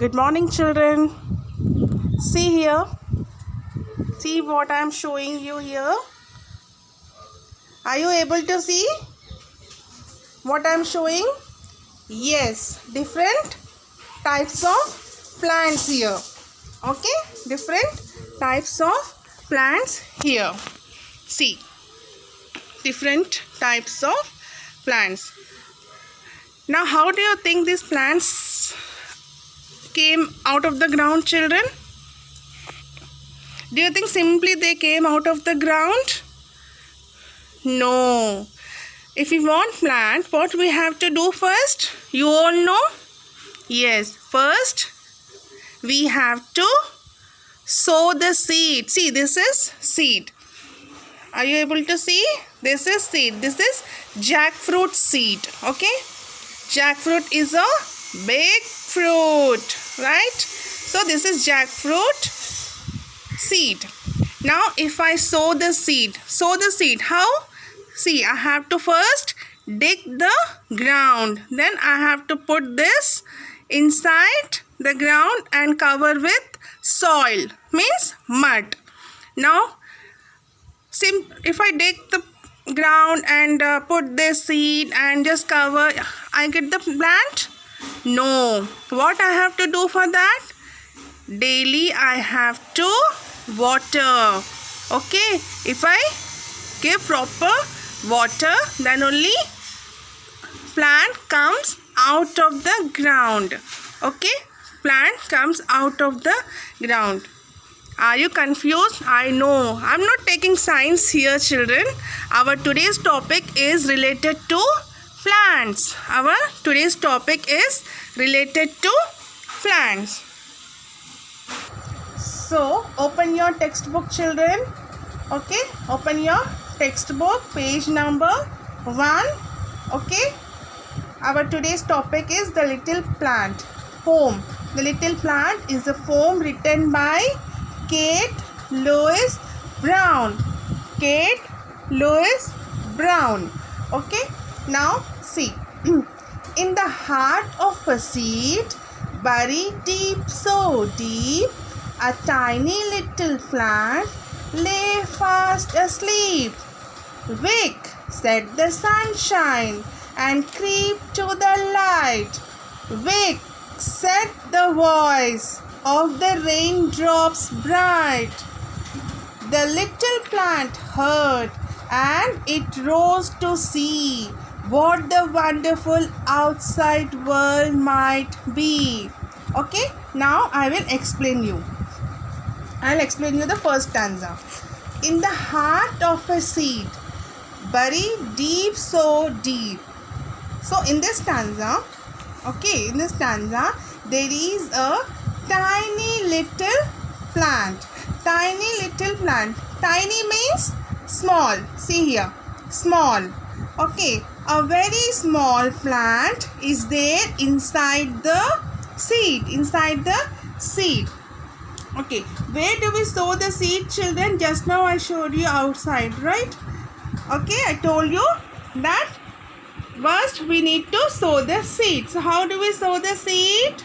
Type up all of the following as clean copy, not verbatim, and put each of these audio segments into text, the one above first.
Good morning, children. See here. See what I am showing you here. Are you able to see what I am showing? Yes, different types of plants here. Okay, different types of plants here. See, different types of plants. Now, how do you think these plants came out of the ground, children? Do you think simply they came out of the ground? No. If we want plant, what we have to do first? You all know? Yes, first we have to sow the seed. See, this is seed. Are you able to see? This is seed. This is jackfruit seed. Okay? Jackfruit is a big fruit, right? So this is jackfruit seed. Now if I sow the seed, how? See, I have to first dig the ground. Then I have to put this inside the ground and cover with soil, means mud. Now if I dig the ground and put this seed and just cover, I get the plant? No. What I have to do for that? Daily I have to water. Okay, if I give proper water, then only plant comes out of the ground. Okay, plant comes out of the ground. Are you confused? I know. I'm not taking science here, children. Our today's topic is related to plants. Our today's topic is related to plants. So, open your textbook, children. Okay, open your textbook, page number 1. Okay, our today's topic is the little plant poem. The little plant is a poem written by Kate Lewis Brown. Kate Lewis Brown. Okay, now see. In the heart of a seed, buried deep, so deep, a tiny little plant lay fast asleep. Wake, said the sunshine, and creep to the light. Wake, said the voice of the raindrops bright. The little plant heard, and it rose to see what the wonderful outside world might be. Okay, now I will explain you. I'll explain you the first stanza. In the heart of a seed, buried deep, so deep. So in this stanza, there is a tiny little plant. Tiny little plant. Tiny means small. See here, small. Okay, a very small plant is there inside the seed. Okay, where do we sow the seed, children? Just now I showed you outside, right? Okay, I told you that first we need to sow the seed. So how do we sow the seed?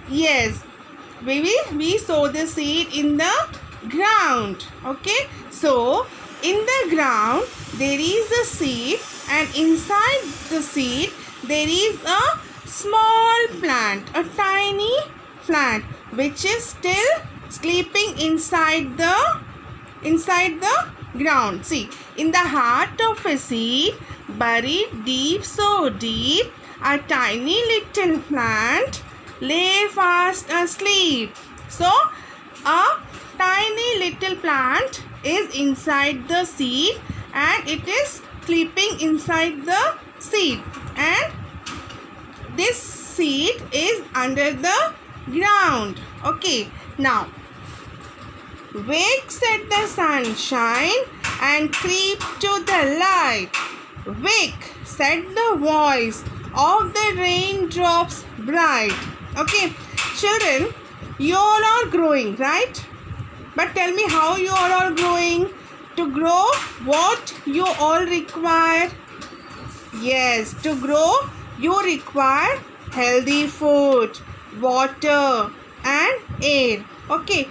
Yes, we sow the seed in the ground. Okay, so in the ground there is a seed, and inside the seed there is a small plant, a tiny plant, which is still sleeping inside the ground. See, in the heart of a seed, buried deep, so deep, a tiny little plant lay fast asleep. So, a tiny little plant is inside the seed, and it is sleeping inside the seed, and this seed is under the ground. Okay, now wake, said the sunshine, and creep to the light. Wake, said the voice of the raindrops bright. Okay, children, you all are growing, right? But tell me how you all are growing. To grow, what you all require? Yes, to grow you require healthy food. water and air. Okay,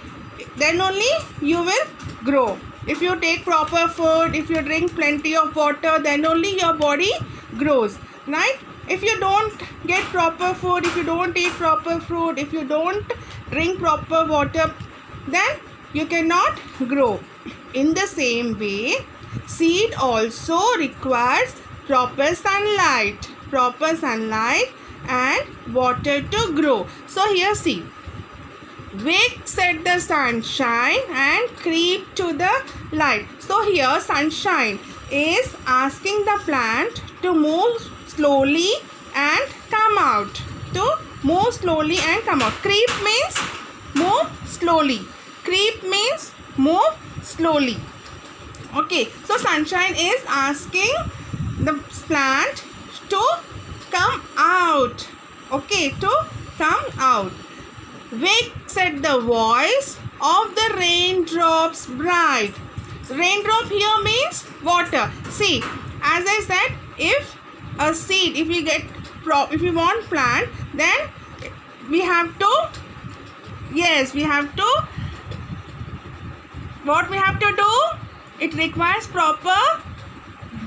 then only you will grow. If you take proper food, if you drink plenty of water, then only your body grows, right? If you don't get proper food, if you don't eat proper food, if you don't drink proper water, then you cannot grow. In the same way, seed also requires proper sunlight and water to grow. So here see, wakes at the sunshine and creep to the light. So here sunshine is asking the plant to move slowly and come out. To move slowly and come out. Creep means move slowly. Creep means move slowly. Okay, so sunshine is asking the plant to come out. Okay, to come out. Wakes at the voice of the raindrops bright. Raindrop here means water. See, as I said, if a seed, if we want plant, then we have to, yes, we have to, what we have to do? It requires proper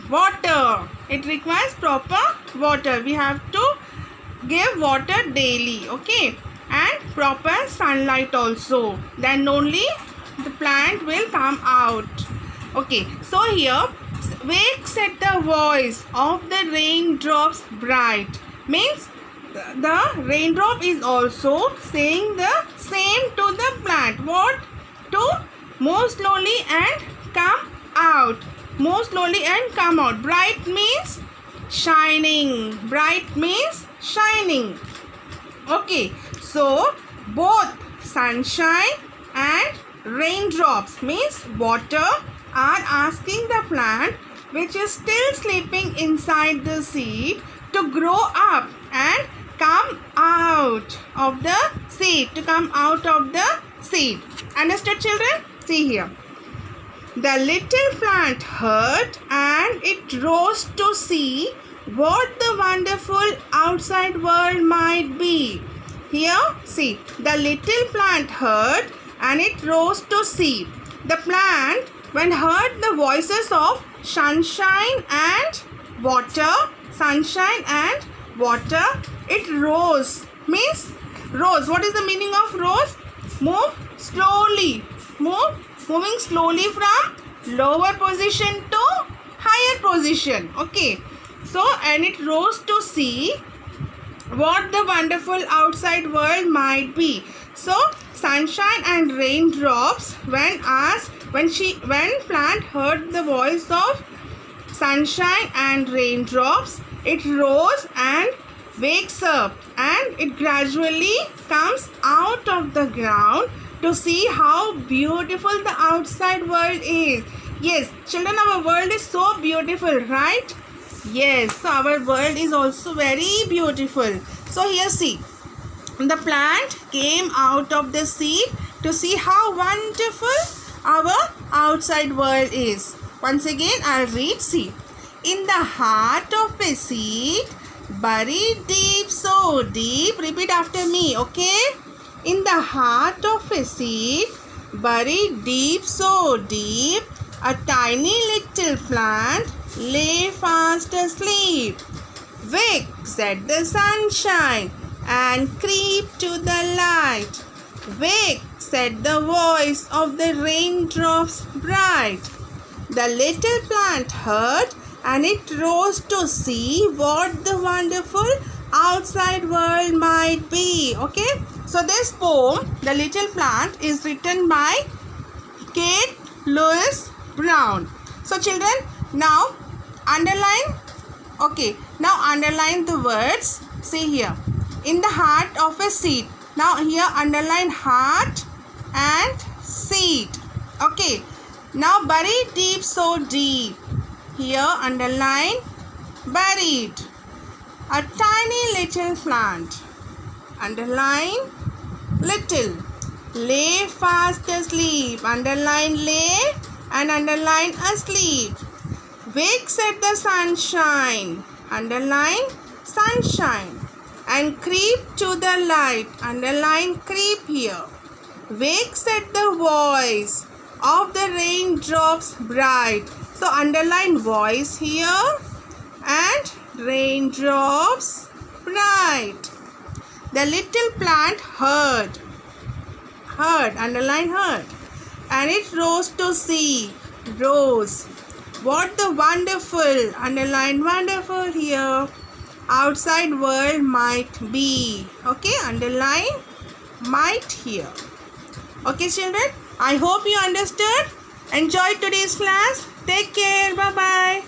water. It requires proper water. We have to give water daily, okay, and proper sunlight also. Then only the plant will come out. Okay, so here, wakes at the voice of the raindrops bright means the raindrop is also saying the same to the plant. What? To move slowly and come out. Move slowly and come out. Bright means shining. Bright means shining. Okay, so both sunshine and raindrops means water are asking the plant which is still sleeping inside the seed to grow up and come out of the seed. To come out of the seed. Understood, children? See here. The little plant heard and it rose to see what the wonderful outside world might be. Here, see, the little plant heard and it rose to see. The plant, when heard the voices of sunshine and water, it rose. Means rose. What is the meaning of rose? Move slowly. Moving slowly from lower position to higher position. Okay. So, and it rose to see what the wonderful outside world might be. So, sunshine and raindrops, when plant heard the voice of sunshine and raindrops, it rose and wakes up and it gradually comes out of the ground to see how beautiful the outside world is. Yes, children, our world is so beautiful, right? Yes, so our world is also very beautiful. So here see, the plant came out of the seed to see how wonderful our outside world is. Once again, I'll read. See, in the heart of a seed, buried deep, so deep. Repeat after me, okay? In the heart of a seed, buried deep, so deep, a tiny little plant lay fast asleep. Wake, said the sunshine, and creep to the light. Wake, said the voice of the raindrops bright. The little plant heard, and it rose to see what the wonderful outside world might be. Okay, so this poem, The Little Plant, is written by Kate Lewis Brown. So children, now underline. Okay, now underline the words. See here, in the heart of a seed. Now here underline heart and seed. Okay, now buried deep, so deep. Here underline buried. A tiny little plant. Underline little. Lay fast asleep. Underline lay and underline asleep. Wakes at the sunshine. Underline sunshine. and creep to the light. Underline creep here. Wakes at the voice of the raindrops bright. So underline voice here and raindrops bright. The little plant heard, underline heard, and it rose to see, rose. What the wonderful, underline wonderful here, outside world might be. Okay, underline might here. Okay children, I hope you understood. Enjoy today's class. Take care. Bye bye.